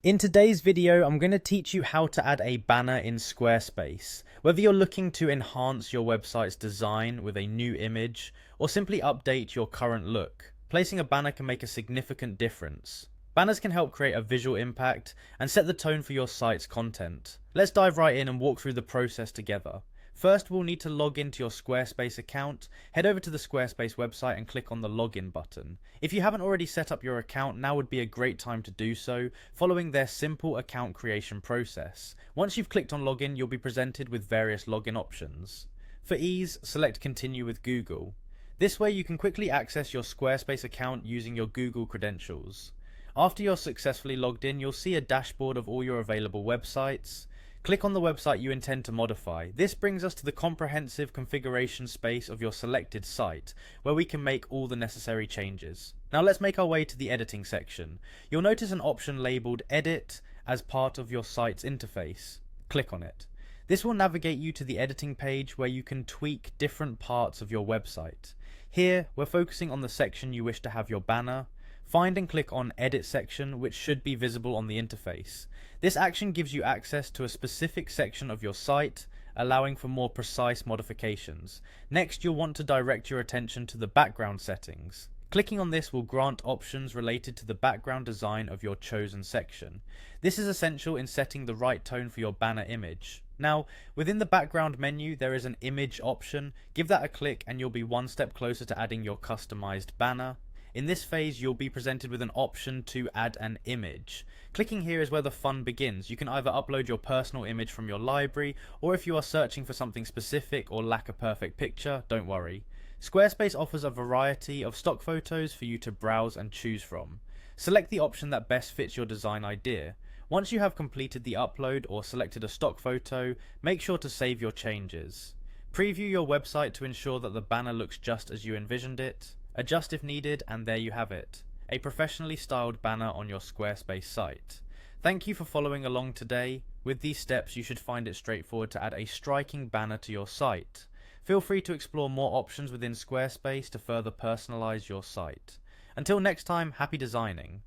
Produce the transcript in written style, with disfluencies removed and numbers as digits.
In today's video, I'm going to teach you how to add a banner in Squarespace. Whether you're looking to enhance your website's design with a new image, or simply update your current look, placing a banner can make a significant difference. Banners can help create a visual impact and set the tone for your site's content. Let's dive right in and walk through the process together. First, we'll need to log into your Squarespace account. Head over to the Squarespace website and click on the login button. If you haven't already set up your account, now would be a great time to do so, following their simple account creation process. Once you've clicked on login, you'll be presented with various login options. For ease, select continue with Google. This way you can quickly access your Squarespace account using your Google credentials. After you're successfully logged in, you'll see a dashboard of all your available websites. Click on the website you intend to modify. This brings us to the comprehensive configuration space of your selected site, where we can make all the necessary changes. Now let's make our way to the editing section. You'll notice an option labeled Edit as part of your site's interface. Click on it. This will navigate you to the editing page where you can tweak different parts of your website. Here, we're focusing on the section you wish to have your banner. Find and click on Edit section, which should be visible on the interface. This action gives you access to a specific section of your site, allowing for more precise modifications. Next, you'll want to direct your attention to the background settings. Clicking on this will grant options related to the background design of your chosen section. This is essential in setting the right tone for your banner image. Now, within the background menu, there is an image option. Give that a click and you'll be one step closer to adding your customized banner. In this phase, you'll be presented with an option to add an image. Clicking here is where the fun begins. You can either upload your personal image from your library, or if you are searching for something specific or lack a perfect picture, don't worry. Squarespace offers a variety of stock photos for you to browse and choose from. Select the option that best fits your design idea. Once you have completed the upload or selected a stock photo, make sure to save your changes. Preview your website to ensure that the banner looks just as you envisioned it. Adjust if needed, and there you have it, a professionally styled banner on your Squarespace site. Thank you for following along today. With these steps, you should find it straightforward to add a striking banner to your site. Feel free to explore more options within Squarespace to further personalize your site. Until next time, happy designing.